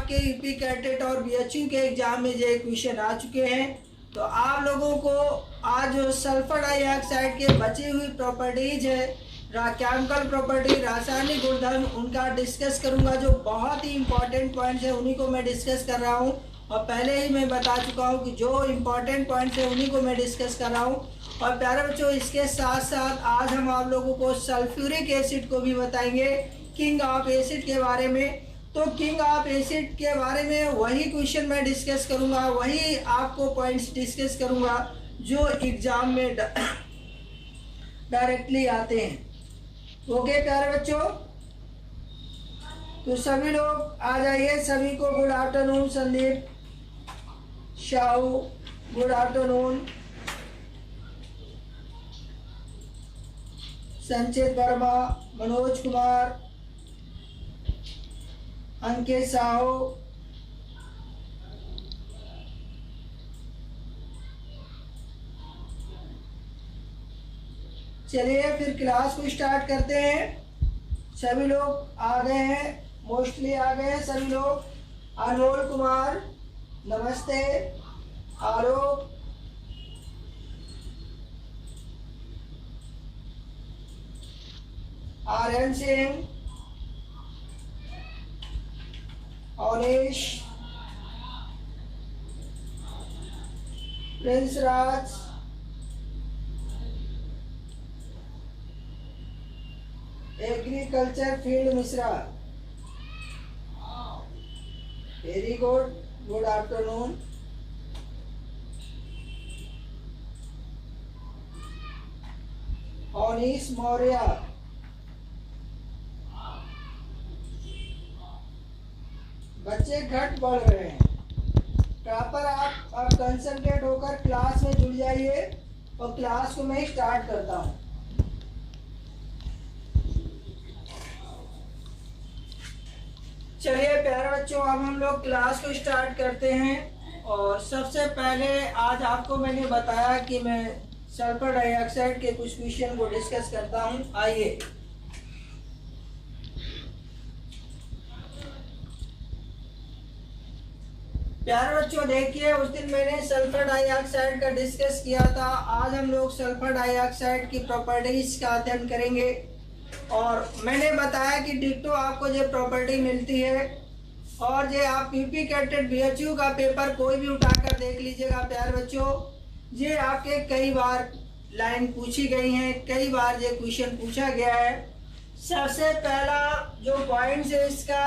आपके UP cadet और BHU के एग्जाम में ये क्वेश्चन आ चुके हैं। तो आप लोगों को आज जो सल्फर डाइऑक्साइड के बची हुई प्रॉपर्टीज है, केमिकल प्रॉपर्टी, रासायनिक गुणधर्म, उनका डिस्कस करूंगा। जो बहुत ही इंपॉर्टेंट पॉइंट्स है उन्हीं को मैं डिस्कस कर रहा हूं, और पहले ही मैं बता चुका हूं कि जो इंपॉर्टेंट पॉइंट्स है उन्हीं को मैं डिस्कस कर रहा हूं। और प्यारे बच्चों, इसके साथ साथ आज हम आप लोगों को सल्फ्यूरिक एसिड को भी बताएंगे, किंग ऑफ एसिड के बारे में। तो किंग ऑफ एसिड के बारे में वही क्वेश्चन मैं डिस्कस करूंगा, वही आपको पॉइंट्स डिस्कस करूंगा जो एग्जाम में डायरेक्टली आते हैं। ओके प्यारे बच्चों, तो सभी लोग आ जाइए। सभी को good afternoon. Sandeep, Shahu, good afternoon. संचित वर्मा, मनोज कुमार, अंकित साहू, चलिए फिर क्लास को स्टार्ट करते हैं। सभी लोग आ गए हैं, मोस्टली आ गए हैं सभी लोग। अनमोल कुमार नमस्ते, आरोप, Aryan Singh, Avnish, Prince Raj, agriculture field Mishra, very good, good afternoon. Avnish Maurya, बच्चे घट बढ़ रहे हैं। प्रॉपर आप कंसंट्रेट होकर क्लास में जुड़ जाइए, और क्लास को मैं स्टार्ट करता हूं। चलिए प्यारे बच्चों, अब हम लोग क्लास को स्टार्ट करते हैं। और सबसे पहले आज आपको मैंने बताया कि मैं सल्फर डाइऑक्साइड के कुछ क्वेश्चन को डिस्कस करता हूं। आइए, प्यारे बच्चों देखिए, उस दिन मैंने सल्फर डाइऑक्साइड का डिस्कस किया था। आज हम लोग सल्फर डाइऑक्साइड की प्रॉपर्टीज का अध्ययन करेंगे। और मैंने बताया कि डिट्टो आपको जो प्रॉपर्टी मिलती है, और ये आप यूपी कैडेट बीएचयू का पेपर कोई भी उठाकर देख लीजिएगा प्यारे बच्चों, ये आपके कई बार लाइन पूछी गई हैं, कई बार ये क्वेश्चन पूछा गया है। सबसे पहला जो पॉइंट है इसका,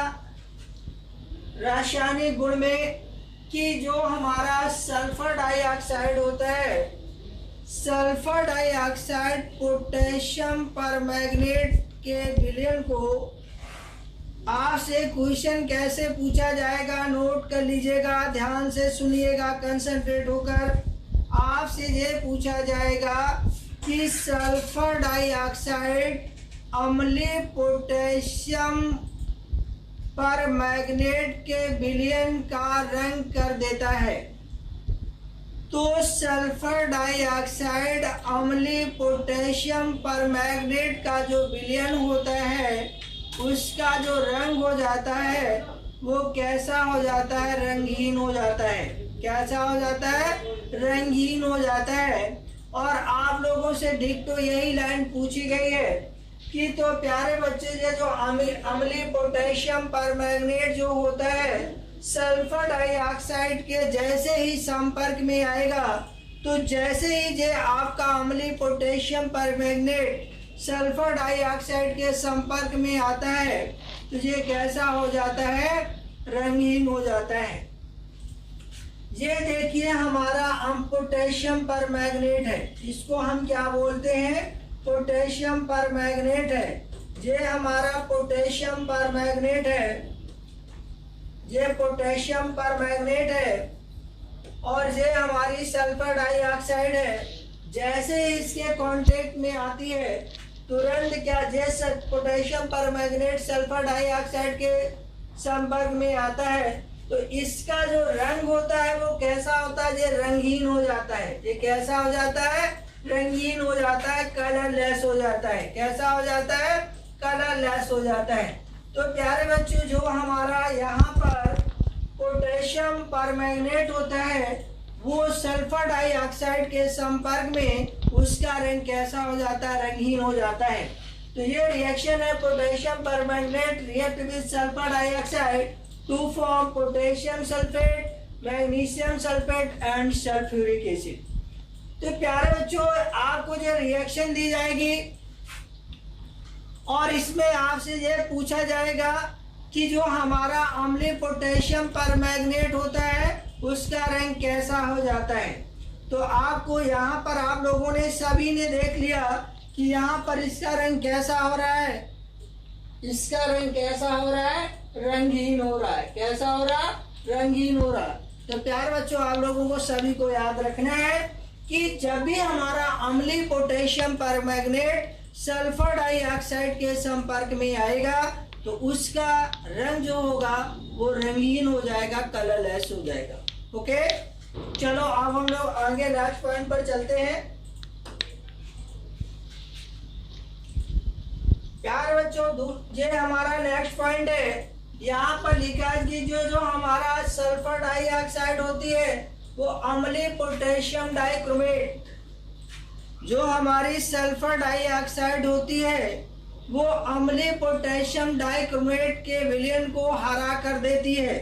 रासायनिक गुण में, कि जो हमारा सल्फर डाइऑक्साइड होता है, सल्फर डाइऑक्साइड पोटेशियम परमैंगनेट के विलयन को आपसे क्वेश्चन कैसे पूछा जाएगा, नोट कर लीजिएगा, ध्यान से सुनिएगा, कंसंट्रेट होकर। आपसे ये पूछा जाएगा कि सल्फर डाइऑक्साइड अम्लीय पोटेशियम परमैंगनेट के विलयन का रंग कर देता है। तो सल्फर डाइऑक्साइड अम्लीय पोटेशियम परमैंगनेट का जो विलयन होता है, उसका जो रंग हो जाता है वो कैसा हो जाता है, रंगहीन हो जाता है। कैसा हो जाता है, रंगहीन हो जाता है। और आप लोगों से डिट्टो यही लाइन पूछी गई है कि तो प्यारे बच्चे, ये जो अम्लीय पोटेशियम परमैंगनेट जो होता है सल्फर डाइऑक्साइड के जैसे ही संपर्क में आएगा, तो जैसे ही ये आपका अम्लीय पोटेशियम परमैंगनेट सल्फर डाइऑक्साइड के संपर्क में आता है, तो ये कैसा हो जाता है, रंगहीन हो जाता है। ये देखिए हमारा पोटेशियम परमैंगनेट है, इसको हम क्या बोलते हैं, पोटेशियम परमैंगनेट है। ये हमारा पोटेशियम परमैंगनेट है, ये पोटेशियम परमैंगनेट है, और ये हमारी सल्फर डाइऑक्साइड है। जैसे ही इसके कांटेक्ट में आती है, तुरंत क्या, जैसे पोटेशियम परमैंगनेट सल्फर डाइऑक्साइड के संपर्क में आता है, तो इसका जो रंग होता है वो कैसा होता है, ये रंगहीन हो जाता है। ये कैसा हो जाता है, रंगीन हो जाता है, कलरलेस हो जाता है। कैसा हो जाता है, कलरलेस हो जाता है। तो प्यारे बच्चों, जो हमारा यहाँ पर पोटेशियम परमैंगनेट होता है वो सल्फर डाइऑक्साइड के संपर्क में उसका रंग कैसा हो जाता है, रंगहीन हो जाता है। तो ये रिएक्शन है potassium permanganate react with sulphur dioxide to form potassium sulphate, magnesium sulphate and sulphuric acid. तो प्यारे बच्चों आपको जो रिएक्शन दी जाएगी और इसमें आपसे ये पूछा जाएगा कि जो हमारा अम्लीय पोटेशियम परमैंगनेट होता है उसका रंग कैसा हो जाता है। तो आपको यहाँ पर आप लोगों ने सभी ने देख लिया कि यहाँ पर इसका रंग कैसा हो रहा है, इसका रंग कैसा हो रहा है, रंगहीन हो रहा है। कैसा हो रहा है, रंगहीन हो रहा है। तो प्यारे बच्चों आप लोगों को सभी को याद रखना है कि जब भी हमारा अम्लीय पोटेशियम परमैंगनेट सल्फर डाइऑक्साइड के संपर्क में आएगा तो उसका रंग जो होगा वो रंगीन हो जाएगा, कलरलेस हो जाएगा। ओके, चलो अब हम लोग आगे नेक्स्ट पॉइंट पर चलते हैं। प्यारे बच्चों ये हमारा नेक्स्ट पॉइंट है। यहाँ पर लिखा है कि जो हमारा सल्फर डाइऑक्साइड होती है वो अम्लीय पोटेशियम डाइक्रोमेट, जो हमारी सल्फर डाइऑक्साइड होती है वो अम्लीय पोटेशियम डाइक्रोमेट के विलयन को हरा कर देती है।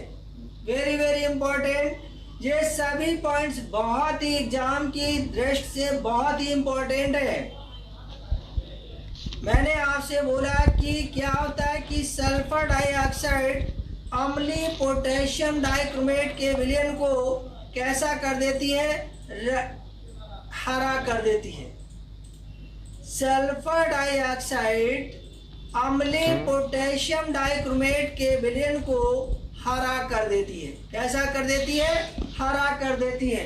वेरी वेरी इंपॉर्टेंट, ये सभी पॉइंट्स बहुत ही एग्जाम की दृष्टि से बहुत ही इंपॉर्टेंट है। मैंने आपसे बोला कि क्या होता है कि सल्फर डाइऑक्साइड अम्लीय पोटेशियम डाइक्रोमेट के विलयन को कैसा कर देती है, हरा कर देती है। सल्फर डाइऑक्साइड अम्लीय पोटेशियम डाइक्रोमेट के विलयन को हरा कर देती है। कैसा कर देती है, हरा कर देती है।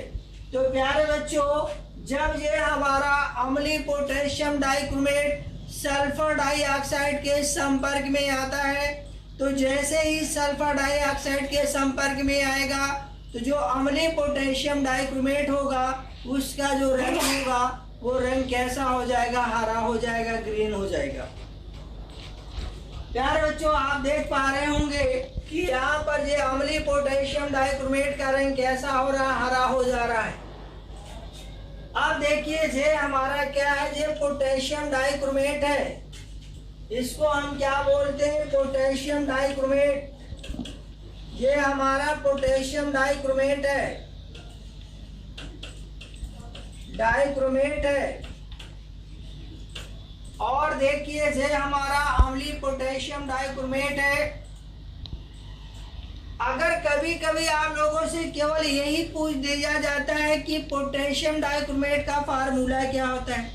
तो प्यारे बच्चों जब ये हमारा अम्लीय पोटेशियम डाइक्रोमेट सल्फर डाइऑक्साइड के संपर्क में आता है तो जैसे ही सल्फर डाइऑक्साइड के संपर्क में आएगा तो जो अम्लीय पोटेशियम डाइक्रोमेट होगा उसका जो रंग होगा वो रंग कैसा हो जाएगा, हरा हो जाएगा, ग्रीन हो जाएगा। प्यारे बच्चों आप देख पा रहे होंगे कि यहाँ पर ये अम्लीय पोटेशियम डाइक्रोमेट का रंग कैसा हो रहा है, हरा हो जा रहा है। अब देखिए ये हमारा क्या है, ये पोटेशियम डाइक्रोमेट है। इसको हम क्या बोलते हैं, पोटेशियम डाइक्रोमेट। ये हमारा पोटेशियम डाइक्रोमेट है, डाइक्रोमेट है। और देखिए ये हमारा अम्लीय पोटेशियम डाइक्रोमेट है। अगर कभी कभी आप लोगों से केवल यही पूछ दिया जाता है कि पोटेशियम डाइक्रोमेट का फार्मूला क्या होता है,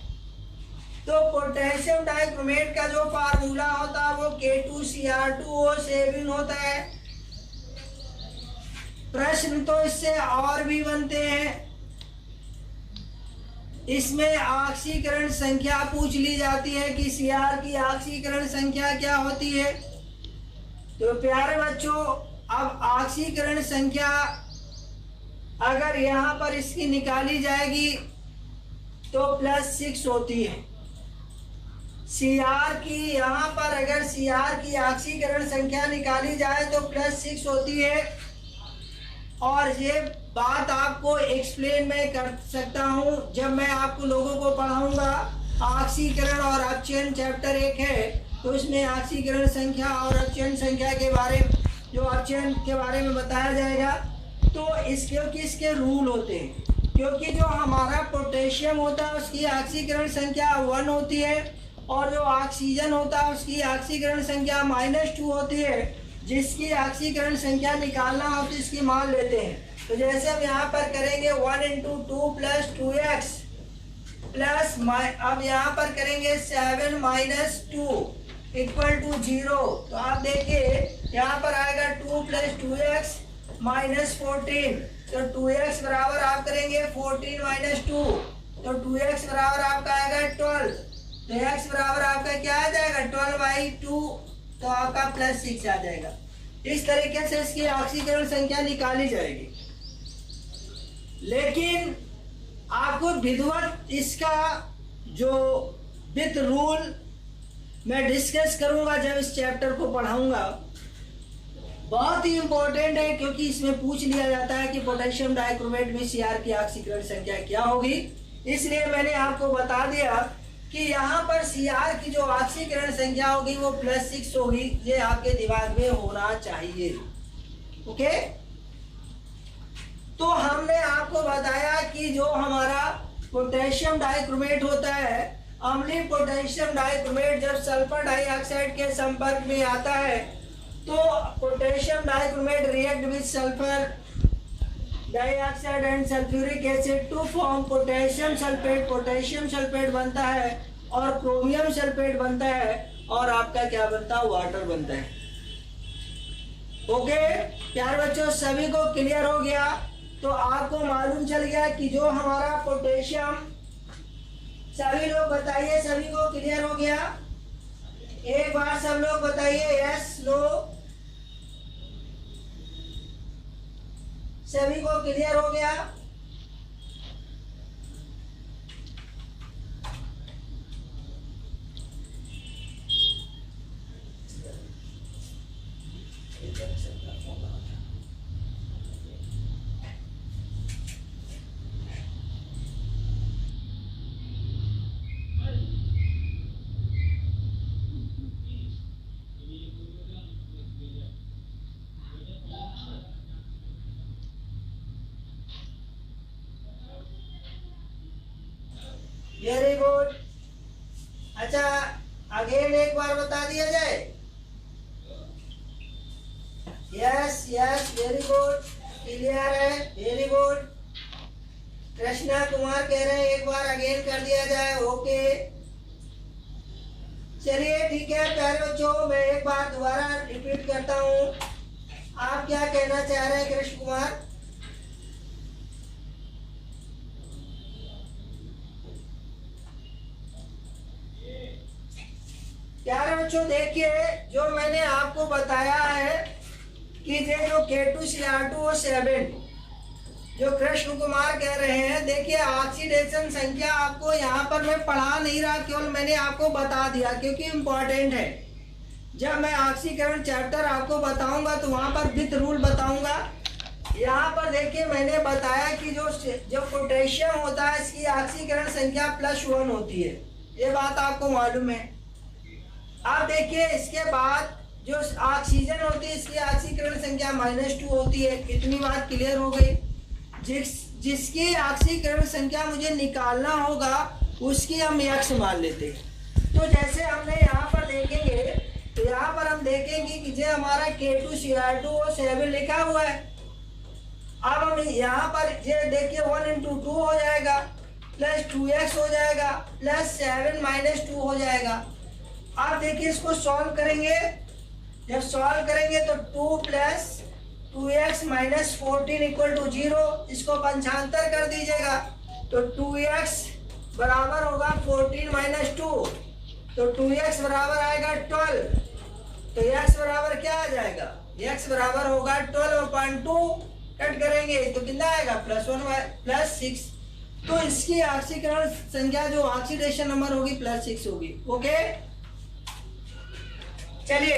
तो पोटेशियम डाइक्रोमेट का जो फार्मूला होता है वो K2Cr2O7 होता है। प्रश्न तो इससे और भी बनते हैं। इसमें ऑक्सीकरण संख्या पूछ ली जाती है कि Cr की ऑक्सीकरण संख्या क्या होती है। तो प्यारे बच्चों अब ऑक्सीकरण संख्या अगर यहाँ पर इसकी निकाली जाएगी तो +6 होती है। Cr की यहाँ पर अगर Cr की ऑक्सीकरण संख्या निकाली जाए तो +6 होती है। और ये बात आपको एक्सप्लेन मैं कर सकता हूँ जब मैं आपको लोगों को पढ़ाऊंगा। ऑक्सीकरण और अपचयन चैप्टर 1 है तो इसमें ऑक्सीकरण संख्या और अपचयन संख्या के बारे में, जो अपचयन के बारे में बताया जाएगा। तो इसके रूल होते हैं, क्योंकि जो हमारा पोटेशियम होता है उसकी ऑक्सीकरण संख्या 1 होती है और जो ऑक्सीजन होता है उसकी ऑक्सीकरण संख्या -2 होती है। जिसकी ऑक्सीकरण संख्या निकालना हो तो इसकी मान लेते हैं। तो जैसे हम यहाँ पर करेंगे 1 × 2 + 2x प्लस अब यहाँ पर करेंगे 7 - 2 = 0। तो आप देखिए यहाँ पर आएगा 2 + 2x - 14। तो 2x बराबर आप करेंगे 14 - 2 तो 2x बराबर आपका आएगा 12। तो x बराबर आपका क्या आ जाएगा 12/2 तो आपका +6 आ जाएगा। इस तरीके से इसकी ऑक्सीकरण संख्या निकाली जाएगी। लेकिन आपको विधिवत इसका जो विद रूल मैं डिस्कस करूंगा जब इस चैप्टर को पढ़ाऊंगा। बहुत ही इंपॉर्टेंट है, क्योंकि इसमें पूछ लिया जाता है कि पोटेशियम डाइक्रोमेट में Cr की ऑक्सीकरण संख्या क्या होगी। इसलिए मैंने आपको बता दिया कि यहाँ पर Cr की जो ऑक्सीकरण संख्या होगी वो +6 होगी। ये आपके दिमाग में होना चाहिए। ओके, तो हमने आपको बताया कि जो हमारा पोटेशियम डाइक्रोमेट होता है, अम्लीय पोटेशियम डाइक्रोमेट जब सल्फर डाइऑक्साइड के संपर्क में आता है तो potassium dichromate react with sulphur dioxide and sulphuric acid to form potassium sulphate. Potassium sulphate बनता है और क्रोमियम सल्फेट बनता है और आपका क्या बनता है, वाटर बनता है। ओके प्यारे बच्चों, सभी को क्लियर हो गया? तो आपको मालूम चल गया कि जो हमारा पोटेशियम, सभी लोग बताइए, सभी को क्लियर हो गया? एक बार सब लोग बताइए यस नो। सभी को क्लियर हो गया? Very good. अच्छा, अगेन एक बार बता दिया जाए। Yes yes, very good, clear है, वेरी गुड। कृष्णा कुमार कह रहे हैं एक बार अगेन कर दिया जाए। ओके चलिए ठीक है प्यारे बच्चों, मैं एक बार दोबारा रिपीट करता हूँ। आप क्या कहना चाह रहे हैं कृष्ण कुमार? प्यारे बच्चों देखिए, जो मैंने आपको बताया है कि ये जो K2Cr2O7 जो कृष्ण कुमार कह रहे हैं, देखिए ऑक्सीडेशन संख्या आपको यहाँ पर मैं पढ़ा नहीं रहा, केवल मैंने आपको बता दिया क्योंकि इम्पोर्टेंट है। जब मैं ऑक्सीकरण चैप्टर आपको बताऊंगा तो वहाँ पर विथ रूल बताऊंगा। यहाँ पर देखिए मैंने बताया कि जो पोटेशियम होता है इसकी ऑक्सीकरण संख्या +1 होती है, ये बात आपको मालूम है। अब देखिए इसके बाद जो ऑक्सीजन होती है इसकी ऑक्सीकरण संख्या -2 होती है। इतनी बात क्लियर हो गई। जिसकी ऑक्सीकरण संख्या मुझे निकालना होगा उसकी हम x मान लेते हैं। तो जैसे हमने यहाँ पर देखेंगे तो यहाँ पर हम देखेंगे कि जो हमारा K2Cr2O7 लिखा हुआ है। अब हम यहाँ पर ये देखिए 1 × 2 हो जाएगा, +2x हो जाएगा, +7 - 2 हो जाएगा। आप देखिए इसको सॉल्व करेंगे, जब सॉल्व करेंगे तो 2 + 2x - 14 = 0। इसको पंचांतर कर दीजिएगा तो 2x बराबर होगा 14 - 2, तो 2x बराबर आएगा 12। तो x बराबर क्या आ जाएगा, x बराबर होगा 12/2। कट करेंगे तो कितना आएगा +1 +6। तो इसकी ऑक्सीकरण संख्या जो ऑक्सीडेशन नंबर होगी +6 होगी। ओके चलिए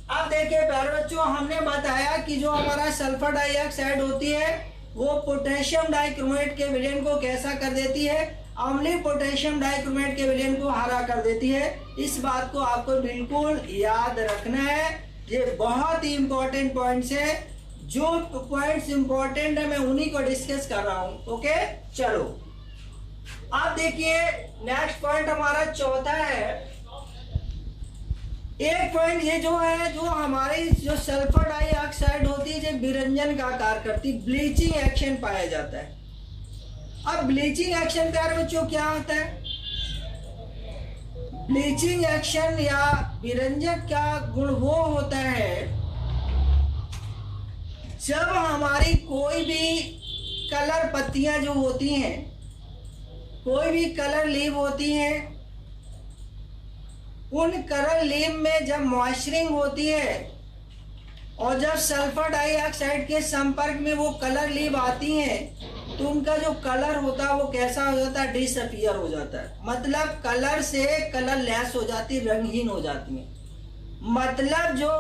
अब देखिए प्यारे बच्चों, हमने बताया कि जो हमारा सल्फर डाइऑक्साइड होती है वो पोटेशियम डाइक्रोमेट के विलयन को कैसा कर देती है, अम्लीय पोटेशियम डाइक्रोमेट के विलयन को हरा कर देती है। इस बात को आपको बिल्कुल याद रखना है। ये बहुत ही इंपॉर्टेंट पॉइंट्स है। जो पॉइंट्स इंपॉर्टेंट है मैं उन्हीं को डिस्कस कर रहा हूँ। ओके चलो अब देखिए नेक्स्ट पॉइंट हमारा चौथा है। एक पॉइंट ये जो है, जो हमारी जो सल्फर डाइऑक्साइड होती है जो विरंजन का कार्य करती, ब्लीचिंग एक्शन पाया जाता है। अब ब्लीचिंग एक्शन प्यारे बच्चों क्या होता है? ब्लीचिंग एक्शन या विरंजक का गुण वो होता है जब हमारी कोई भी कलर पत्तियां जो होती हैं, कोई भी कलर लीव होती हैं, उन कलर लीव में जब मॉइस्चरिंग होती है और जब सल्फर डाइऑक्साइड के संपर्क में वो कलर लीव आती हैं तो उनका जो कलर होता है वो कैसा हो जाता है, डिसअपियर हो जाता है। मतलब कलर से कलर लेस हो जाती, रंगहीन हो जाती है। मतलब जो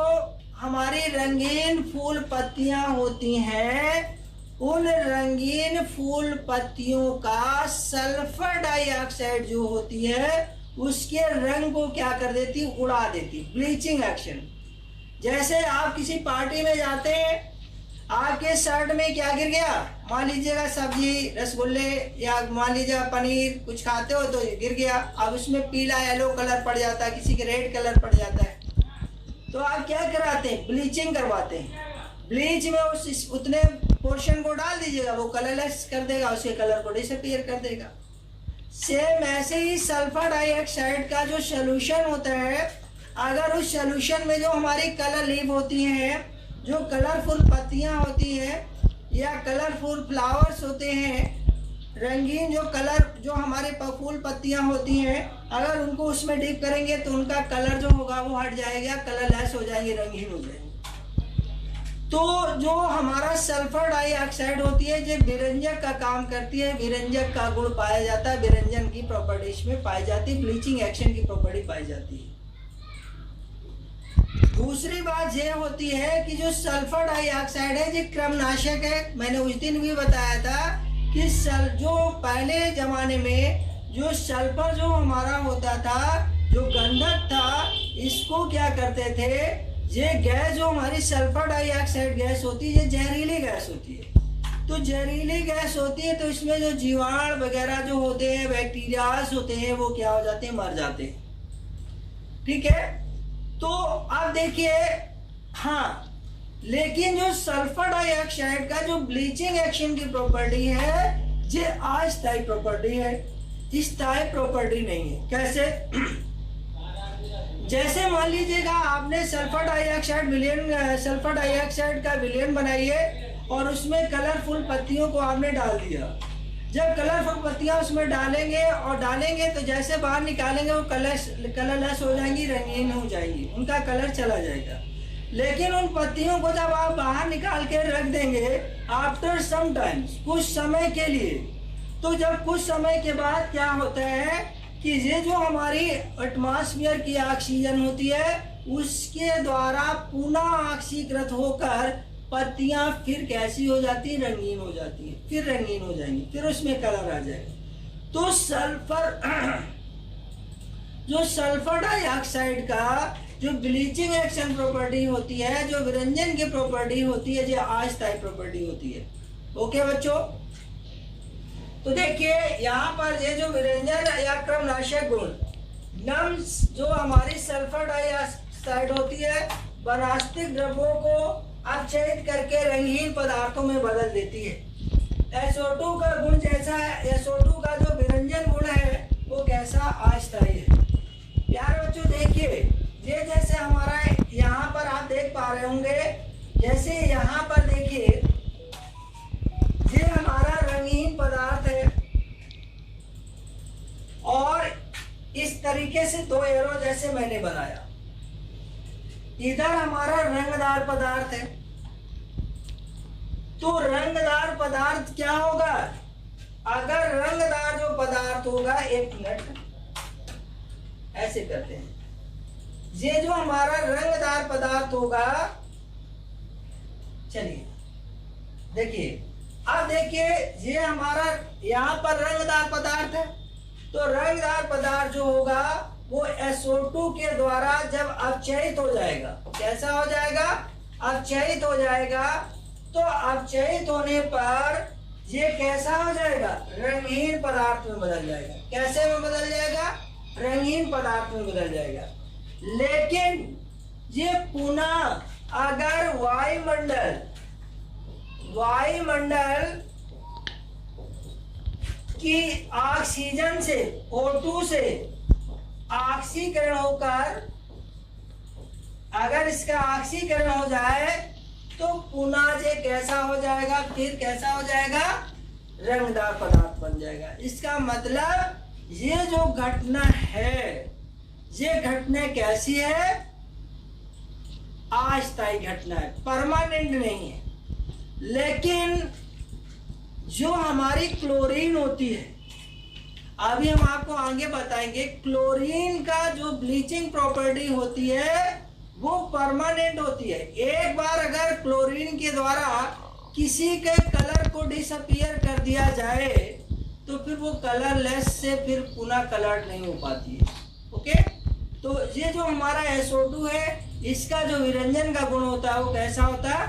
हमारी रंगीन फूल पत्तियां होती हैं, उन रंगीन फूल पत्तियों का सल्फर डाइऑक्साइड जो होती है उसके रंग को क्या कर देती, उड़ा देती, ब्लीचिंग एक्शन। जैसे आप किसी पार्टी में जाते हैं, आपके शर्ट में क्या गिर गया, मान लीजिएगा सब्जी, रसगुल्ले या मान लीजिए पनीर कुछ खाते हो तो गिर गया, अब उसमें पीला येलो कलर पड़ जाता है, किसी के रेड कलर पड़ जाता है, तो आप क्या कराते हैं, ब्लीचिंग करवाते हैं। ब्लीच में उस उतने पोर्शन को डाल दीजिएगा, वो कलरलेस कर देगा, उसके कलर को डिसअपीयर कर देगा। सेम ऐसे ही सल्फर डाइऑक्साइड का जो सोल्यूशन होता है, अगर उस सोल्यूशन में जो हमारी कलर लीव होती हैं, जो कलरफुल पत्तियां होती हैं या कलरफुल फ्लावर्स होते हैं, रंगीन जो कलर जो हमारे फूल पत्तियां होती हैं, अगर उनको उसमें डिप करेंगे तो उनका कलर जो होगा वो हट जाएगा, कलरलेस हो जाएंगे, रंगीन हो जाएंगे। तो जो हमारा सल्फर डाइऑक्साइड होती है जो विरंजक का काम करती है, विरंजक का गुण पाया जाता है, विरंजन की प्रॉपर्टीज में पाई जाती है, ब्लीचिंग एक्शन की प्रॉपर्टी पाई जाती है। दूसरी बात यह होती है कि जो सल्फर डाइऑक्साइड है ये क्रमनाशक है। मैंने उस दिन भी बताया था कि जो पहले जमाने में जो सल्फर जो हमारा होता था, जो गंधक था, इसको क्या करते थे, ये गैस जो हमारी सल्फर डाइऑक्साइड गैस होती है, ये जहरीली गैस होती है। तो जहरीली गैस होती है तो इसमें जो जीवाणु वगैरह जो होते हैं, बैक्टीरियाज होते हैं, वो क्या हो जाते हैं, मर जाते हैं। ठीक है, तो अब देखिए, हाँ, लेकिन जो सल्फर डाइऑक्साइड का जो ब्लीचिंग एक्शन की प्रॉपर्टी है, ये अस्थायी प्रॉपर्टी है, स्थायी प्रॉपर्टी नहीं है। कैसे? जैसे मान लीजिएगा आपने सल्फर डाइऑक्साइड का विलयन बनाइए और उसमें कलरफुल पत्तियों को आपने डाल दिया। जब कलरफुल पत्तियां उसमें डालेंगे तो जैसे बाहर निकालेंगे वो कलरलेस हो जाएंगी, रंगीन हो जाएंगी, उनका कलर चला जाएगा। लेकिन उन पत्तियों को जब आप बाहर निकाल के रख देंगे आफ्टर सम टाइम्स, कुछ समय के लिए, तो जब कुछ समय के बाद क्या होता है कि ये जो हमारी एटमॉस्फेयर की ऑक्सीजन होती है उसके द्वारा पुनः ऑक्सीकृत होकर पत्तियां फिर कैसी हो जाती है, रंगीन हो जाती है, फिर रंगीन हो जाएंगी, फिर उसमें कलर आ जाएगा। तो जो सल्फर डाइऑक्साइड का जो ब्लीचिंग एक्शन प्रॉपर्टी होती है, जो विरंजन की प्रॉपर्टी होती है, जो अस्थायी प्रॉपर्टी होती है। ओके बच्चों, तो देखिए यहाँ पर ये जो विरंजन या क्रमनाशक गुण नम्स जो हमारी सल्फर डाइऑक्साइड होती है वनस्पतिक द्रव्यों को अपचयित करके रंगीन पदार्थों में बदल देती है। SO2 का गुण जैसा है, SO2 का जो विरंजन गुण है वो कैसा, अस्थायी है। प्यारे बच्चों देखिए, ये जैसे हमारा यहाँ पर आप देख पा रहे होंगे, जैसे यहाँ पर देखिए ये हमारा रंगीन पदार्थ है और इस तरीके से दो एरो जैसे मैंने बनाया, इधर हमारा रंगदार पदार्थ है। तो रंगदार पदार्थ क्या होगा, अगर रंगदार जो पदार्थ होगा, एक मिनट ऐसे करते हैं, ये जो हमारा रंगदार पदार्थ होगा, चलिए देखिए, अब देखिए ये हमारा यहाँ पर रंगदार पदार्थ है, तो रंगदार पदार्थ जो होगा वो SO2 के द्वारा जब अपचयित हो जाएगा, कैसा हो जाएगा, अपचयित हो जाएगा। तो अपचयित होने पर ये कैसा हो जाएगा, रंगीन पदार्थ में बदल जाएगा। कैसे में बदल जाएगा, रंगीन पदार्थ में बदल जाएगा। लेकिन ये पुनः अगर वायुमंडल की ऑक्सीजन से, O2 से ऑक्सीकरण होकर, अगर इसका ऑक्सीकरण हो जाए तो पुनः ये कैसा हो जाएगा, फिर कैसा हो जाएगा, रंगदार पदार्थ बन जाएगा। इसका मतलब ये जो घटना है, ये घटना कैसी है, अस्थायी घटना है, परमानेंट नहीं है। लेकिन जो हमारी क्लोरीन होती है, अभी हम आपको आगे बताएंगे, क्लोरीन का जो ब्लीचिंग प्रॉपर्टी होती है वो परमानेंट होती है। एक बार अगर क्लोरीन के द्वारा किसी के कलर को डिसअपियर कर दिया जाए तो फिर वो कलरलेस से फिर पुनः कलर्ड नहीं हो पाती है। ओके, तो ये जो हमारा SO2 है, इसका जो विरंजन का गुण होता है वो कैसा होता है?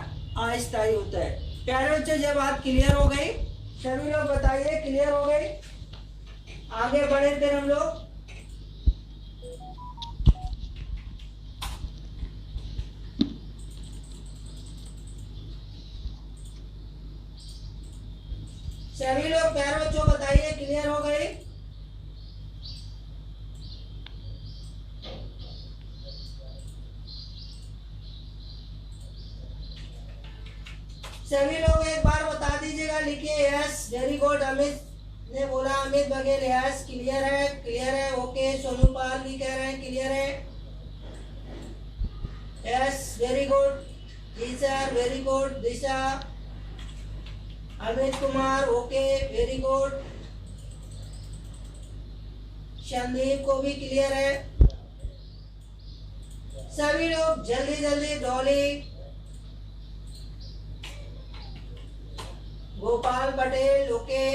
अस्थायी होता है। प्यारे बच्चों, ये बात क्लियर हो गई? सभी लोग बताइए, क्लियर हो गई? आगे बढ़े फिर हम लोग। सभी लोग प्यारे बच्चों बताइए, क्लियर हो गई? सभी लोग एक बार बता दीजिएगा, लिखिए यस। Very good. अमित ने बोला, अमित बघेल यस, क्लियर है, क्लियर है। ओके, सोनू पाल भी कह रहे हैं क्लियर है। Yes, very good. जी sir, very good. Disha, Amit Kumar, okay, very good. Sandeep को भी क्लियर है। सभी लोग जल्दी जल्दी। Dolly, Gopal Patel, okay.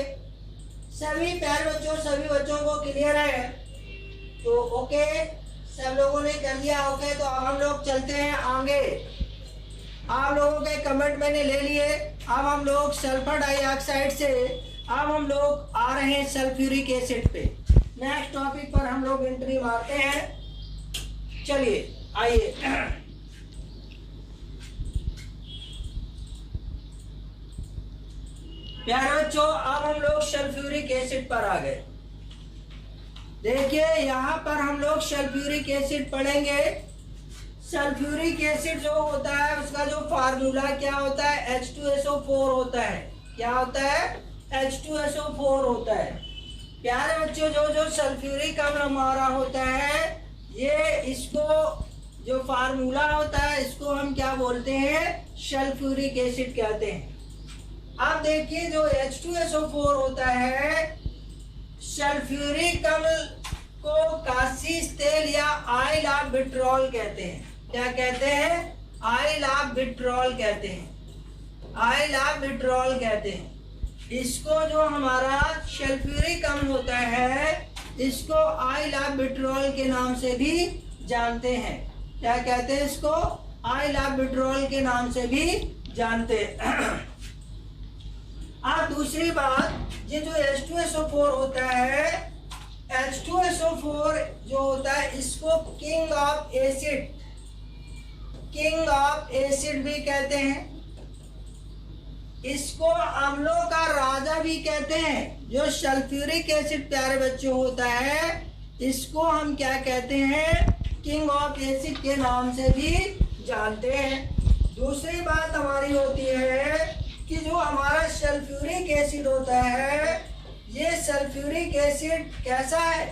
सभी प्यारे बच्चों, सभी बच्चों को क्लियर है? तो ओके, सब लोगों ने कर दिया। ओके, तो अब हम लोग चलते हैं आगे। आप लोगों के कमेंट मैंने ले लिए। अब हम लोग सल्फर डाइऑक्साइड से अब हम लोग आ रहे हैं सल्फ्यूरिक एसिड पे। नेक्स्ट टॉपिक पर हम लोग एंट्री मारते हैं। चलिए आइए। प्यारे बच्चों, अब हम लोग सल्फ्यूरिक एसिड पर आ गए। देखिए, यहाँ पर हम लोग सल्फ्यूरिक एसिड पढ़ेंगे। सल्फ्यूरिक एसिड जो होता है उसका जो फार्मूला क्या होता है? H2SO4 होता है। क्या होता है? H2SO4 होता है। प्यारे बच्चों, जो सल्फ्यूरिक अम्ल हमारा होता है, ये इसको जो फार्मूला होता है इसको हम क्या बोलते हैं? सल्फ्यूरिक एसिड कहते हैं। अब देखिए, जो H2SO4 होता है, सल्फ्यूरिक अम्ल को काशीस तेल या ऑयल ऑफ विट्रॉल कहते हैं। क्या कहते हैं? ऑयल ऑफ विट्रॉल कहते हैं। ऑयल ऑफ विट्रॉल कहते हैं। इसको जो हमारा सल्फ्यूरिक अम्ल होता है, इसको ऑयल ऑफ विट्रॉल के नाम से भी जानते हैं। क्या कहते हैं इसको? ऑयल ऑफ विट्रॉल के नाम से भी जानते हैं। अब दूसरी बात, ये जो H2SO4 होता है, H2SO4 जो होता है इसको किंग ऑफ एसिड भी कहते हैं। इसको अम्लों का राजा भी कहते हैं। जो सल्फ्यूरिक एसिड प्यारे बच्चों होता है, इसको हम क्या कहते हैं? किंग ऑफ एसिड के नाम से भी जानते हैं। दूसरी बात हमारी होती है कि जो हमारा सल्फ्यूरिक एसिड होता है, ये सल्फ्यूरिक एसिड कैसा है?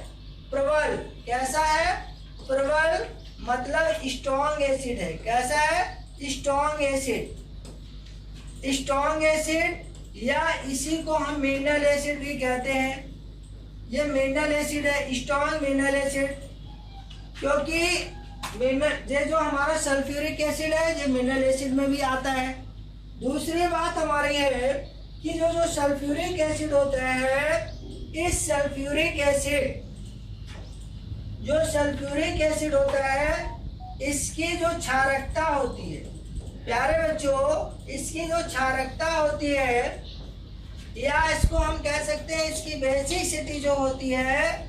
प्रबल। कैसा है? प्रबल, मतलब स्ट्रॉन्ग एसिड है। कैसा है? Strong acid. स्ट्रॉन्ग एसिड या इसी को हम मिनरल एसिड भी कहते हैं। ये मिनरल एसिड है, स्ट्रॉन्ग मिनरल एसिड, क्योंकि ये जो हमारा सल्फ्यूरिक एसिड है ये मिनरल एसिड में भी आता है। दूसरी बात हमारी है कि जो सल्फ्यूरिक एसिड होता है, इस सल्फ्यूरिक एसिड होता है, इसकी जो क्षारकता होती है, प्यारे बच्चों, इसकी जो क्षारकता होती है, या इसको हम कह सकते हैं इसकी बेसिसिटी जो होती है,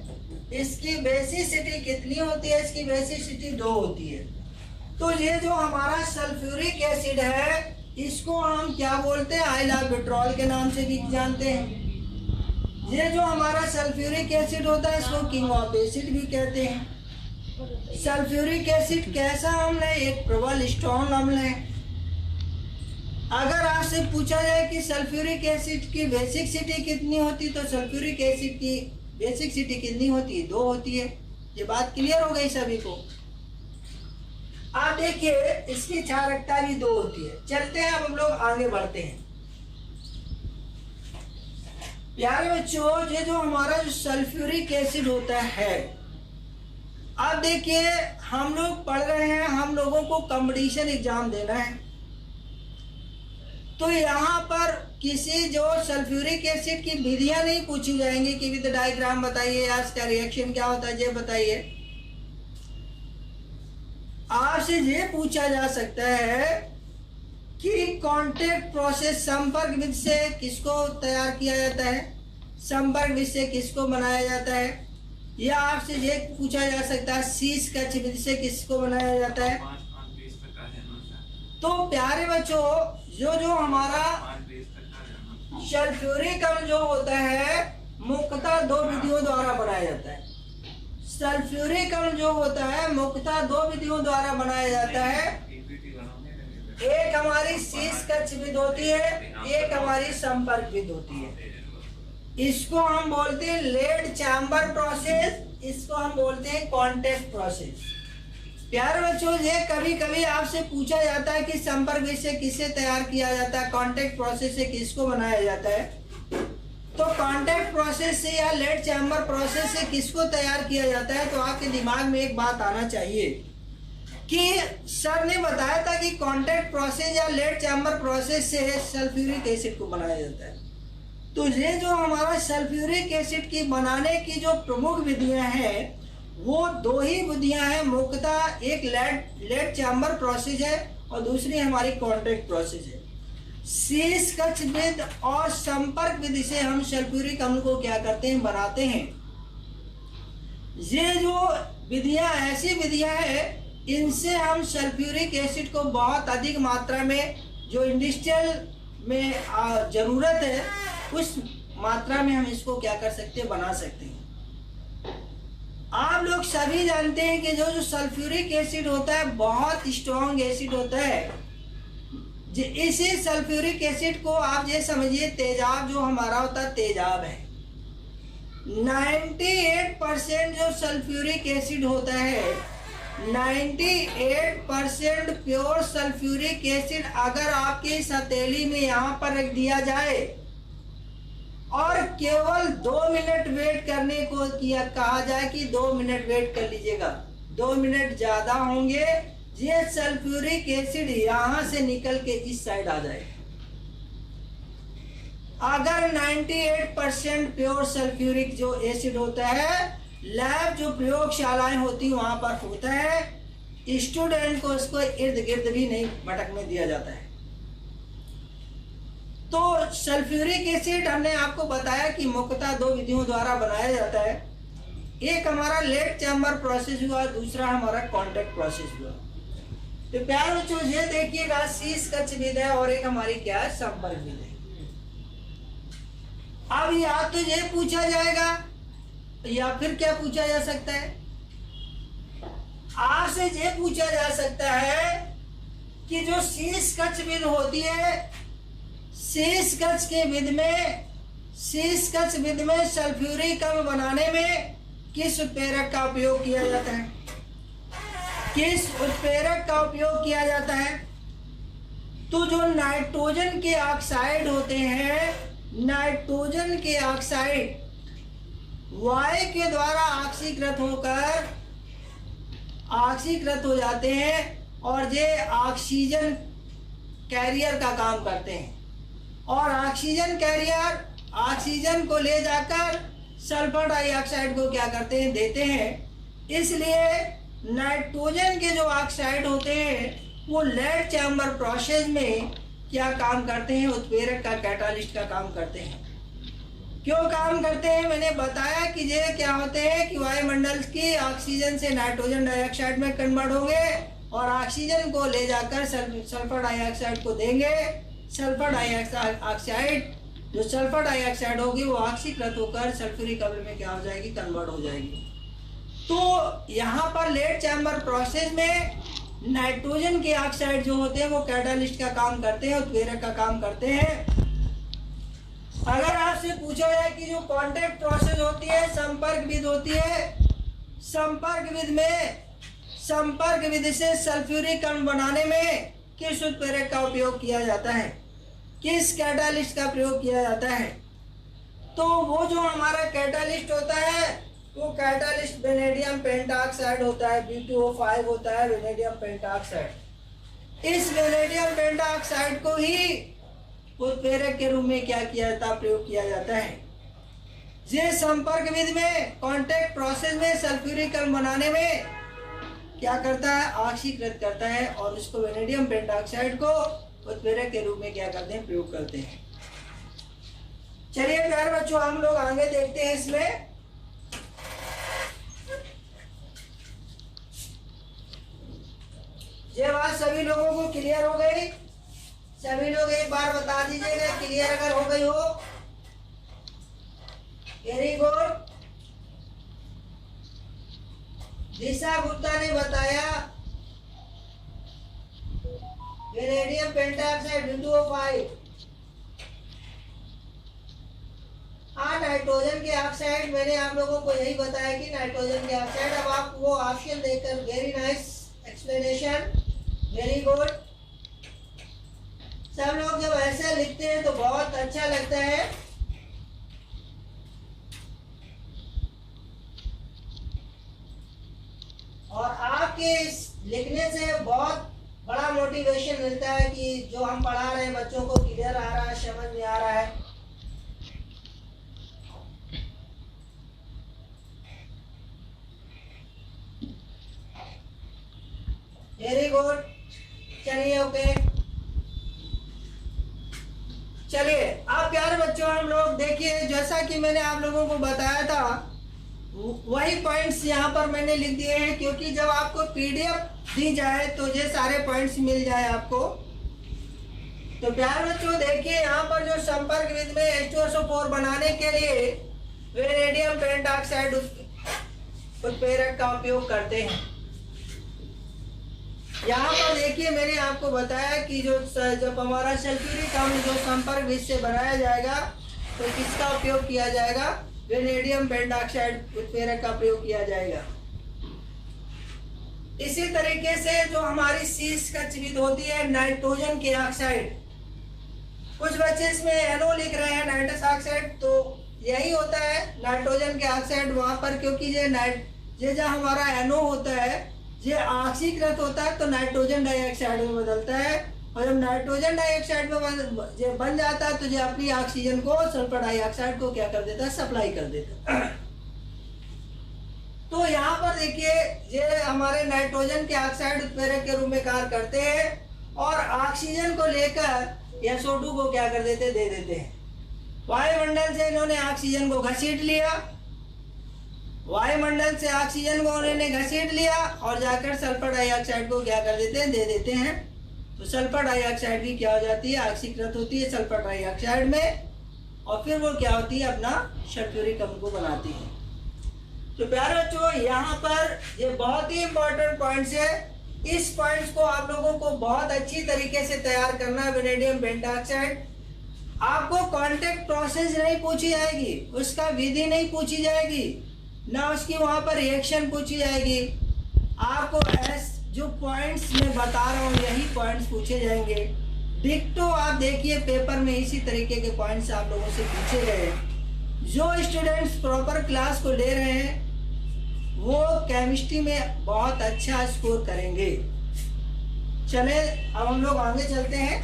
इसकी बेसिसिटी कितनी होती है? इसकी बेसिसिटी 2 होती है। तो ये जो हमारा सल्फ्यूरिक एसिड है, इसको हम क्या बोलते हैं? ऑयल ऑफ विट्रॉल के नाम से भी जानते हैं। ये जो हमारा सल्फ्यूरिक एसिड होता है, इसको किंग ऑफ एसिड भी कहते हैं। सल्फ्यूरिक एसिड कैसा अम्ल है? एक प्रबल स्ट्रॉन्ग अम्ल है। अगर आपसे पूछा जाए कि सल्फ्यूरिक एसिड की बेसिसिटी कितनी होती, तो सल्फ्यूरिक एसिड की बेसिसिटी कितनी होती है? 2 होती है। ये बात क्लियर हो गई सभी को? आप देखिए, इसकी क्षारकता भी 2 होती है। चलते हैं, अब हम लोग आगे बढ़ते हैं। प्यारे बच्चों, ये जो हमारा जो सल्फ्यूरिक एसिड होता है, अब देखिए, हम लोग पढ़ रहे हैं, हम लोगों को कंपटीशन एग्जाम देना है, तो यहाँ पर किसी जो सल्फ्यूरिक एसिड की विधियां नहीं पूछी जाएंगी कि विद डायग्राम बताइए या इसका रिएक्शन क्या होता है ये बताइए। आपसे ये पूछा जा सकता है कि कांटेक्ट प्रोसेस, संपर्क विधि से किसको तैयार किया जाता है, संपर्क विधि से किसको बनाया जाता है, या आपसे ये पूछा जा सकता है शीश कक्ष विधि से किसको बनाया जाता है। तो प्यारे बच्चों, जो हमारा सल्फ्यूरिक अम्ल जो होता है मुख्यतः दो विधियों द्वारा बनाया जाता है। सल्फ्यूरिक अम्ल जो होता है मुख्यतः दो विधियों द्वारा बनाया जाता है। एक हमारी शीश कक्ष विधि होती है, एक हमारी संपर्क विधि होती है। इसको हम बोलते हैं लेड चैम्बर प्रोसेस, इसको हम बोलते हैं कॉन्टेक्ट प्रोसेस। प्यारे बच्चों, ये कभी कभी आपसे पूछा जाता है कि संपर्क विधि से किसे तैयार किया जाता है, कांटेक्ट प्रोसेस से किसको बनाया जाता है। तो कांटेक्ट प्रोसेस से या लेड चैम्बर प्रोसेस से किसको तैयार किया जाता है, तो आपके दिमाग में एक बात आना चाहिए कि सर ने बताया था कि कांटेक्ट प्रोसेस या लेड चैम्बर प्रोसेस से सल्फ्यूरिक एसिड को बनाया जाता है। तो ये जो हमारा सल्फ्यूरिक एसिड की बनाने की जो प्रमुख विधियां हैं वो दो ही विधियां हैं मुख्यतः, एक लेड चैम्बर प्रोसेस है और दूसरी हमारी कांटेक्ट प्रोसेस है। शीश कक्ष विधि और संपर्क विधि से हम सल्फ्यूरिक अम्ल को क्या करते हैं, बनाते हैं। ये जो विधियां ऐसी विधियां हैं, इनसे हम सल्फ्यूरिक एसिड को बहुत अधिक मात्रा में जो इंडस्ट्रियल में जरूरत है उस मात्रा में हम इसको क्या कर सकते हैं, बना सकते हैं। आप लोग सभी जानते हैं कि जो सल्फ्यूरिक एसिड होता है बहुत स्ट्रॉन्ग एसिड होता है। इसी सल्फ्यूरिक एसिड को आप ये समझिए तेजाब जो हमारा होता है तेजाब है। 98% जो सल्फ्यूरिक एसिड होता है, 98% प्योर सल्फ्यूरिक एसिड अगर आपकी इस हथेली में यहाँ पर रख दिया जाए और केवल 2 मिनट वेट करने को कहा जाए कि 2 मिनट वेट कर लीजिएगा, 2 मिनट ज्यादा होंगे, ये सल्फ्यूरिक एसिड यहां से निकल के इस साइड आ जाए। अगर 98% प्योर सल्फ्यूरिक जो एसिड होता है, लैब जो प्रयोगशालाएं होती वहां पर होता है, स्टूडेंट को उसको इर्द गिर्द भी नहीं भटकने दिया जाता है। तो सल्फ्यूरिक एसिड हमने आपको बताया कि मुख्यतः दो विधियों द्वारा बनाया जाता है। एक हमारा लेड चैम्बर प्रोसेस हुआ, दूसरा हमारा कांटेक्ट प्रोसेस हुआ। तो प्यारे बच्चों, ये देखिएगा शीश कक्ष विधि है और एक हमारी क्या है, संपर्क विधि। अब या तो ये पूछा जाएगा या फिर क्या पूछा जा सकता है, आपसे ये पूछा जा सकता है कि जो शीश कक्ष विधि होती है, शीश कक्ष के विधि में, शीश कक्ष विधि में सल्फ्यूरिक अम्ल बनाने में किस उत्प्रेरक का उपयोग किया जाता है, किस उत्प्रेरक का उपयोग किया जाता है। तो जो नाइट्रोजन के ऑक्साइड होते हैं, नाइट्रोजन के ऑक्साइड वायु के द्वारा ऑक्सीकृत होकर ऑक्सीकृत हो जाते हैं और ये ऑक्सीजन कैरियर का काम करते हैं, और ऑक्सीजन कैरियर ऑक्सीजन को ले जाकर सल्फर डाइऑक्साइड को क्या करते हैं, देते हैं। इसलिए नाइट्रोजन के जो ऑक्साइड होते हैं वो लेड चैम्बर प्रोसेस में क्या काम करते हैं, उत्प्रेरक का, कैटालिस्ट का काम करते हैं। क्यों काम करते हैं, मैंने बताया कि ये क्या होते हैं कि वायुमंडल की ऑक्सीजन से नाइट्रोजन डाइऑक्साइड में कन्वर्ट होंगे और ऑक्सीजन को ले जाकर सल्फर डाइऑक्साइड को देंगे। सल्फर डाइऑक्साइड, जो सल्फर डाइऑक्साइड होगी वो ऑक्सीकृत होकर सल्फ्यूरिक अम्ल में क्या हो जाएगी, कन्वर्ट हो जाएगी। तो यहाँ पर लेड चैम्बर प्रोसेस में नाइट्रोजन के ऑक्साइड जो होते हैं वो कैटालिस्ट का काम करते हैं, उत्प्रेरक का काम करते हैं। अगर आपसे पूछा जाए कि जो कांटेक्ट प्रोसेस होती है, संपर्क विधि होती है, संपर्क विधि में, संपर्क विधि से सल्फ्यूरिक अम्ल बनाने में किस उत्प्रेरक का उपयोग किया जाता है, किस कैटालिस्ट का प्रयोग किया जाता है। तो वो जो हमारा कैटालिस्ट होता है वो कैटालिस्ट वेनेडियम पेंटॉक्साइड होता है, B2O5 होता है वेनेडियम पेंटॉक्साइड। इस वेनेडियम पेंटॉक्साइड को ही उत्प्रेरक के रूप में क्या किया जाता, प्रयोग किया जाता है। ये संपर्क विधि में कांटेक्ट प्रोसेस में सल्फ्यूरिक अम्ल बनाने में क्या करता है, ऑक्सीकृत करता है और उसको वेनेडियम पेंटॉक्साइड को उत्प्रेरक के रूप में क्या करते हैं, प्रयोग करते हैं। चलिए प्यारे बच्चों, हम लोग आगे देखते हैं। इसमें ये बात सभी लोगों को क्लियर हो गई? सभी लोग एक बार बता दीजिएगा क्लियर अगर हो गई हो। Very good. दिशा गुप्ता ने बताया वेनेडियम पेंटॉक्साइड B2O5। हाँ, नाइट्रोजन के ऑक्साइड, मैंने आप लोगों को यही बताया कि नाइट्रोजन के ऑक्साइड। अब आप वो ऑप्शन देखकर, very nice explanation, very good. सब लोग जब ऐसे लिखते हैं तो बहुत अच्छा लगता है। और आपके इस लिखने से बहुत बड़ा मोटिवेशन मिलता है कि जो हम पढ़ा रहे हैं बच्चों को क्लियर आ रहा है, समझ में आ रहा है। Very good. चलिए ओके, चलिए आप प्यारे बच्चों, हम लोग देखिए जैसा कि मैंने आप लोगों को बताया था वही पॉइंट्स यहाँ पर मैंने लिख दिए हैं, क्योंकि जब आपको PDF दी जाए तो ये सारे पॉइंट्स मिल जाए आपको। तो प्यारे बच्चों देखिए, यहाँ पर जो संपर्क विधि में H2SO4 बनाने के लिए वेनेडियम पेंटॉक्साइड उत्प्रेरक का उपयोग करते हैं। यहाँ पर देखिए मैंने आपको बताया कि जब हमारा सल्फ्यूरिक अम्ल जो संपर्क विधि से बनाया जाएगा तो किसका उपयोग किया जाएगा, वेनेडियम पेंटॉक्साइड उत्प्रेरक का प्रयोग किया जाएगा। इसी तरीके से जो हमारी C विधि होती है नाइट्रोजन के ऑक्साइड, कुछ बच्चे इसमें NO लिख रहे हैं नाइट्रस ऑक्साइड, तो यही होता है नाइट्रोजन के ऑक्साइड वहां पर, क्योंकि ये जो हमारा NO होता है ये ऑक्सीकृत होता है तो नाइट्रोजन डाइऑक्साइड में बदलता है, और जब नाइट्रोजन डाइऑक्साइड में बन जाता है तो ये अपनी ऑक्सीजन को सल्फर डाइऑक्साइड को क्या कर देता है, सप्लाई कर देता है। तो यहाँ पर देखिए ये हमारे नाइट्रोजन के ऑक्साइड उत्प्रेरक के रूप में कार्य करते हैं और ऑक्सीजन को लेकर SO2 को क्या कर देते, दे देते हैं। वायुमंडल से इन्होंने ऑक्सीजन को घसीट लिया, वायुमंडल से ऑक्सीजन को उन्होंने घसीट लिया और जाकर सल्फर डाइऑक्साइड को क्या कर देते हैं, दे देते हैं। तो सल्फर डाइऑक्साइड भी क्या हो जाती है, ऑक्सीकृत होती है सल्फर डाइऑक्साइड में, और फिर वो क्या होती है, अपना सल्फ्यूरिक अम्ल को बनाती है। तो प्यारे बच्चों यहाँ पर ये बहुत ही इंपॉर्टेंट पॉइंट्स है। इस पॉइंट्स को आप लोगों को बहुत अच्छी तरीके से तैयार करना है। वेनेडियम पेंटॉक्साइड आपको कांटेक्ट प्रोसेस नहीं पूछी जाएगी, उसका विधि नहीं पूछी जाएगी, ना उसकी वहां पर रिएक्शन पूछी जाएगी। आपको जो पॉइंट्स मैं बता रहा हूँ यही पॉइंट्स पूछे जाएंगे। डिक्टो आप देखिए पेपर में इसी तरीके के पॉइंट्स आप लोगों से पूछे गए। जो स्टूडेंट्स प्रॉपर क्लास को ले रहे हैं वो केमिस्ट्री में बहुत अच्छा स्कोर करेंगे। चले अब हम लोग आगे चलते हैं।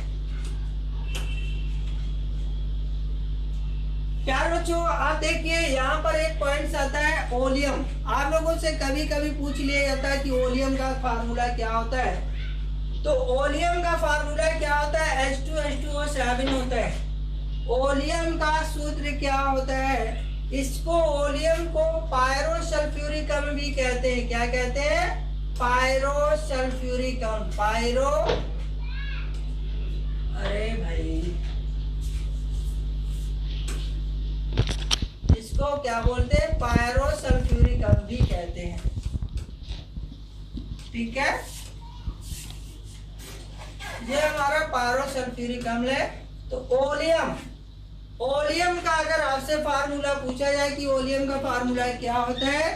प्यारे बच्चों आप देखिए यहाँ पर एक पॉइंट आता है ओलियम। आप लोगों से कभी कभी पूछ लिया जाता है कि ओलियम का फार्मूला क्या होता है। तो ओलियम का फार्मूला क्या होता है, H2H2O7 होता है। ओलियम का सूत्र क्या होता है, इसको ओलियम को पायरोसल्फ्यूरिक अम्ल भी कहते हैं। क्या कहते हैं, पायरोसल्फ्यूरिक अम्ल। पायरो, अरे भाई इसको क्या बोलते हैं, पायरोसल्फ्यूरिक अम्ल भी कहते हैं। ठीक है, ये हमारा पायरोसल्फ्यूरिक अम्ल है। तो ओलियम का अगर आपसे फार्मूला पूछा जाए कि ओलियम का फार्मूला क्या होता है,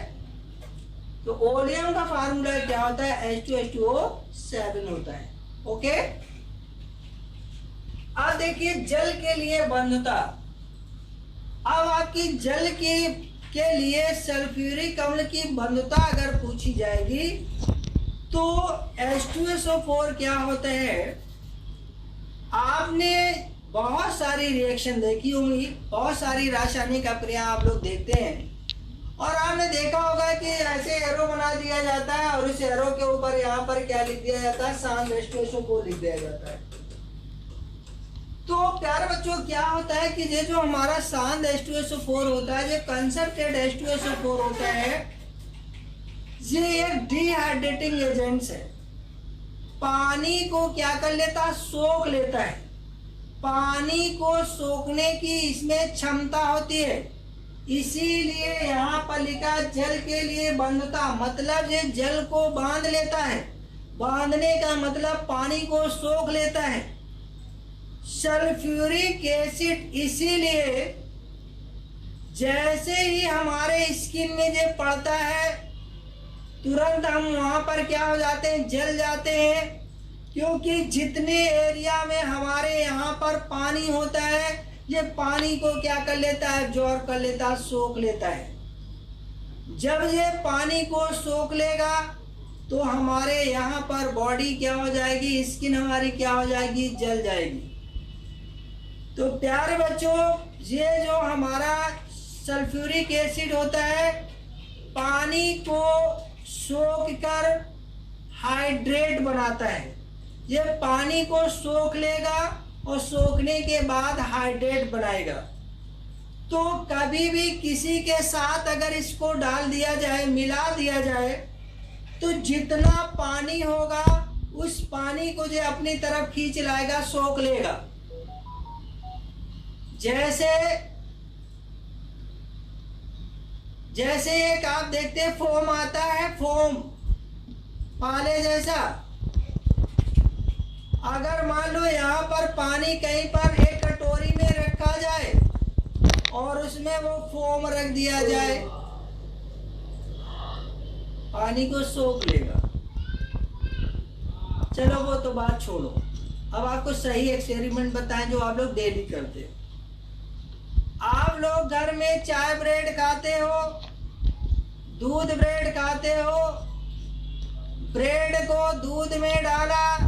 तो ओलियम का फार्मूला क्या होता है, H2H2O7 होता है। ओके, अब देखिए जल के लिए बंधुता। अब आपकी जल की के लिए सल्फ्यूरिक अम्ल की बंधुता अगर पूछी जाएगी तो H2SO4 क्या होता है। आपने बहुत सारी रिएक्शन देखी होंगी, बहुत सारी रासायनिक अभिक्रिया आप लोग देखते हैं और आपने देखा होगा कि ऐसे एरो बना दिया जाता है और इस एरो के ऊपर यहाँ पर क्या लिख दिया जाता है, शांत H2SO4 लिख दिया जाता है। तो प्यारे बच्चों क्या होता है कि ये जो हमारा शांत H2SO4 होता है, ये कंसंट्रेट H2SO4 होता है, ये एक डिहाइड्रेटिंग एजेंट्स है। पानी को क्या कर लेता है, सोख लेता है। पानी को सोखने की इसमें क्षमता होती है, इसीलिए यहाँ पर लिखा जल के लिए बंधुता, मतलब ये जल को बांध लेता है। बांधने का मतलब पानी को सोख लेता है। सल्फ्यूरिक एसिड इसीलिए जैसे ही हमारे स्किन में जो पड़ता है तुरंत हम वहां पर क्या हो जाते हैं, जल जाते हैं, क्योंकि जितने एरिया में हमारे यहाँ पर पानी होता है ये पानी को क्या कर लेता है, एब्जॉर्ब कर लेता है, सोख लेता है। जब ये पानी को सोख लेगा तो हमारे यहाँ पर बॉडी क्या हो जाएगी, स्किन हमारी क्या हो जाएगी, जल जाएगी। तो प्यारे बच्चों ये जो हमारा सल्फ्यूरिक एसिड होता है पानी को सोख कर हाइड्रेट बनाता है। ये पानी को सोख लेगा और सोखने के बाद हाइड्रेट बनाएगा। तो कभी भी किसी के साथ अगर इसको डाल दिया जाए, मिला दिया जाए, तो जितना पानी होगा उस पानी को जो अपनी तरफ खींच लाएगा, सोख लेगा। जैसे एक आप देखते हैं फोम आता है, फोम पाले जैसा। अगर मान लो यहाँ पर पानी कहीं पर एक कटोरी में रखा जाए और उसमें वो फोम रख दिया जाए, पानी को सोख लेगा। चलो वो तो बात छोड़ो, अब आपको सही एक्सपेरिमेंट बताएं जो आप लोग डेली करते हो। आप लोग घर में चाय ब्रेड खाते हो, दूध ब्रेड खाते हो, ब्रेड को दूध में डाला,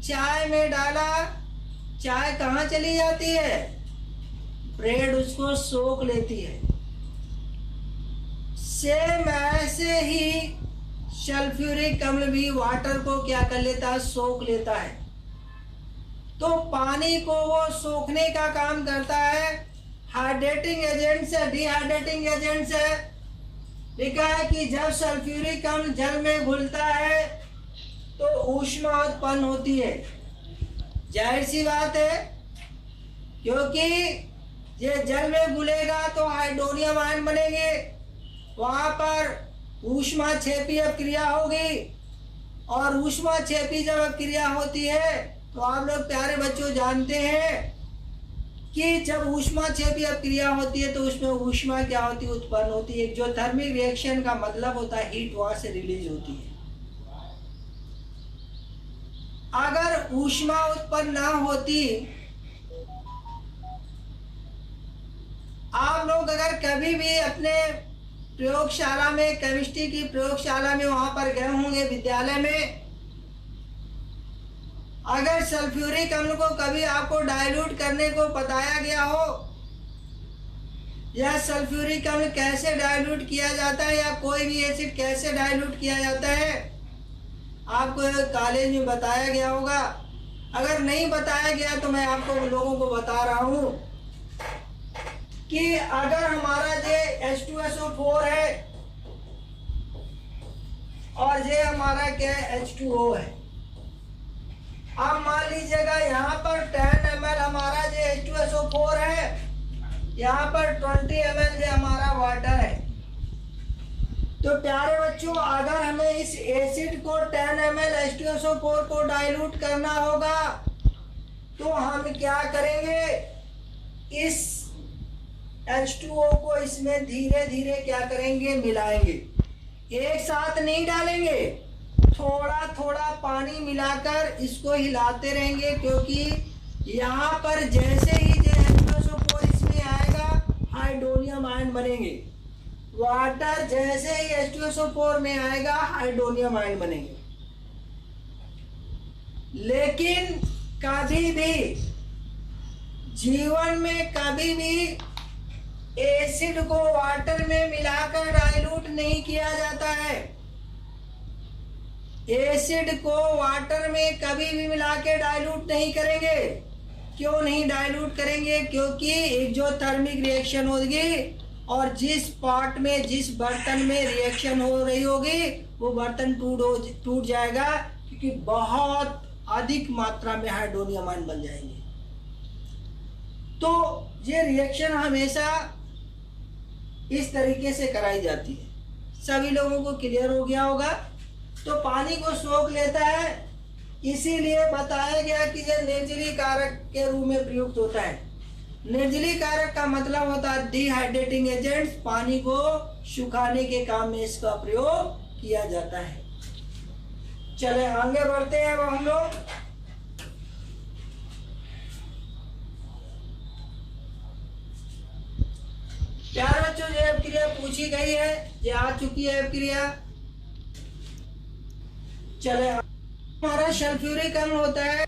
चाय में डाला, चाय कहाँ चली जाती है, ब्रेड उसको सोख लेती है। सेम ऐसे ही सल्फ्यूरिक अम्ल भी वाटर को क्या कर लेता है, सोख लेता है। तो पानी को वो सोखने का काम करता है। हाइड्रेटिंग एजेंट से डिहाइड्रेटिंग एजेंट से लिखा है कि जब सल्फ्यूरिक अम्ल जल में घुलता है तो ऊष्मा उत्पन्न होती है। जाहिर सी बात है, क्योंकि ये जल में घुलेगा तो हाइड्रोनियम आयन बनेंगे, वहां पर ऊष्मा क्षेपी अभिक्रिया होगी और ऊष्मा क्षेपी जब अभिक्रिया होती है तो आप लोग प्यारे बच्चों जानते हैं कि जब ऊष्मा क्षेपी अभिक्रिया होती है तो उसमें ऊष्मा क्या होती है, उत्पन्न होती है। जो थर्मिक रिएक्शन का मतलब होता है हीट वहां से रिलीज होती है। अगर ऊष्मा उत्पन्न ना होती, आप लोग अगर कभी भी अपने प्रयोगशाला में, केमिस्ट्री की प्रयोगशाला में वहां पर गए होंगे विद्यालय में, अगर सल्फ्यूरिक अम्ल को कभी आपको डाइल्यूट करने को बताया गया हो या सल्फ्यूरिक अम्ल कैसे डाइल्यूट किया जाता है या कोई भी एसिड कैसे डाइल्यूट किया जाता है, आपको कॉलेज में बताया गया होगा। अगर नहीं बताया गया तो मैं आपको उन लोगों को बता रहा हूं कि अगर हमारा ये H2SO4 है और ये हमारा क्या है, H2O है। अब मान लीजिएगा यहाँ पर 10 ml हमारा जो H2SO4 है, यहाँ पर 20 ml जो हमारा वाटर है। तो प्यारे बच्चों अगर हमें इस एसिड को 10 ml H2SO4 को डाइल्यूट करना होगा तो हम क्या करेंगे, इस H2O को इसमें धीरे धीरे क्या करेंगे, मिलाएंगे। एक साथ नहीं डालेंगे, थोड़ा थोड़ा पानी मिलाकर इसको हिलाते रहेंगे, क्योंकि यहाँ पर जैसे ही जो H2SO4 इसमें आएगा हाइड्रोनियम आयन बनेंगे। वाटर जैसे ही H2SO4 में आएगा हाइड्रोनियम आयन बनेंगे। लेकिन कभी भी जीवन में कभी भी एसिड को वाटर में मिलाकर डाइल्यूट नहीं किया जाता है। एसिड को वाटर में कभी भी मिला के डाइल्यूट नहीं करेंगे। क्यों नहीं डाइल्यूट करेंगे? क्योंकि एक्सोथर्मिक रिएक्शन होगी और जिस पार्ट में, जिस बर्तन में रिएक्शन हो रही होगी वो बर्तन टूट जाएगा, क्योंकि बहुत अधिक मात्रा में हाइड्रोनियम आयन बन जाएंगे। तो ये रिएक्शन हमेशा इस तरीके से कराई जाती है। सभी लोगों को क्लियर हो गया होगा। तो पानी को सोख लेता है, इसीलिए बताया गया कि यह निर्जलीय कारक के रूप में प्रयुक्त होता है। निर्जलीय कारक का मतलब होता है डिहाइड्रेटिंग एजेंट्स। पानी को सुखाने के काम में इसका प्रयोग किया जाता है। चले आगे बढ़ते हैं अब हम लोग। प्यार बच्चों, जो अब क्रिया पूछी गई है, ये आ चुकी है अब क्रिया। चले, हमारा सल्फ्यूरिक अम्ल होता है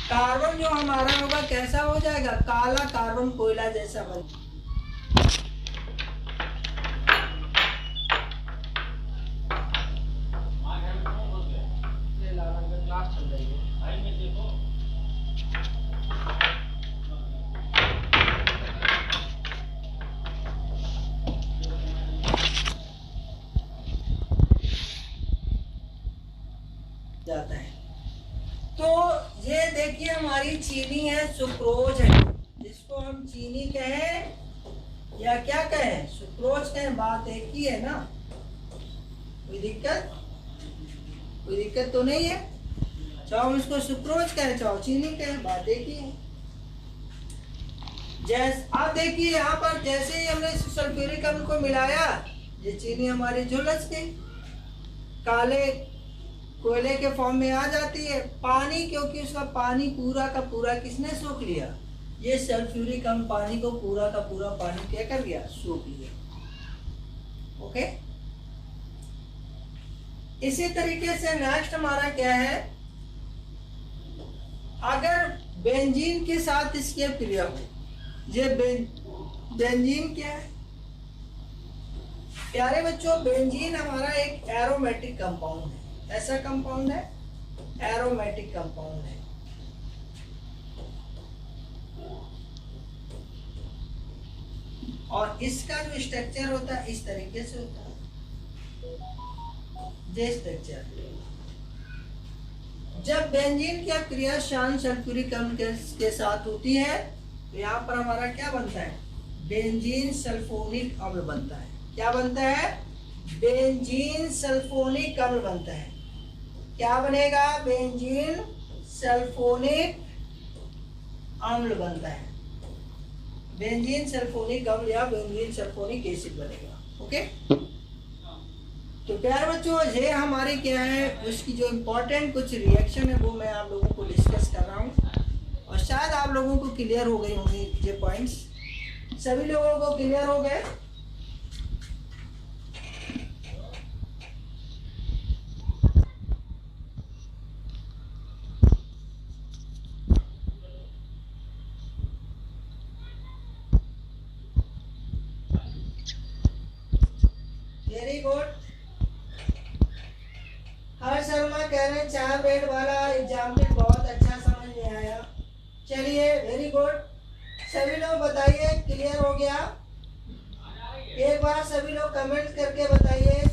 कार्बन जो हमारा होगा कैसा हो जाएगा? काला कार्बन कोयला जैसा बन। जाता है। तो ये देखिए हमारी चीनी है, सुक्रोज है, जिसको हम चीनी कहें या क्या कहें, सुक्रोज कहें, बात एक ही है ना। कोई दिक्कत तो नहीं है। चाहे हम इसको सुक्रोज कहें चाहे चीनी कहें, बात एक ही है। जैसे आप देखिए यहाँ पर, जैसे ही हमने सल्फ्यूरिक अम्ल को मिलाया, ये चीनी हमारी झुलस गई, काले कोयले के फॉर्म में आ जाती है। पानी, क्योंकि उसका पानी पूरा का पूरा किसने सोख लिया? ये सल्फ्यूरिक अम्ल पानी को पूरा का पूरा पानी क्या कर गया? सोख लिया। ओके, इसी तरीके से नेक्स्ट हमारा क्या है, अगर बेंजीन के साथ इसके क्रिया हो, ये बेंजीन क्या है प्यारे बच्चों? बेंजीन हमारा एक एरोमेटिक कंपाउंड है। ऐसा कंपाउंड है, एरोमेटिक कंपाउंड है। और इसका जो स्ट्रक्चर होता है इस तरीके से होता है, ये स्ट्रक्चर। जब बेंजीन की क्रिया शान सल्फ्यूरिक अम्ल के साथ होती है तो यहाँ पर हमारा क्या बनता है? बेंजीन सल्फोनिक अम्ल बनता है। क्या बनता है? बेंजीन सल्फोनिक अम्ल बनता है। क्या बनेगा? बेंजीन सल्फोनिक अम्ल बनता है। बेंजीन सल्फोनिक अम्ल या बेंजीन सल्फोनिक एसिड बनेगा। ओके, तो प्यारे बच्चों, ये हमारी क्या है, उसकी जो इम्पोर्टेंट कुछ रिएक्शन है वो मैं आप लोगों को डिस्कस कर रहा हूँ, और शायद आप लोगों को क्लियर हो गई होंगी ये पॉइंट्स। सभी लोगों को क्लियर हो गए? Very good. हर शर्मा कह रहे हैं 4 बेड वाला एग्जाम्पल बहुत अच्छा समझ में आया। चलिए, वेरी गुड। सभी लोग बताइए क्लियर हो गया? एक बार सभी लोग कमेंट करके बताइए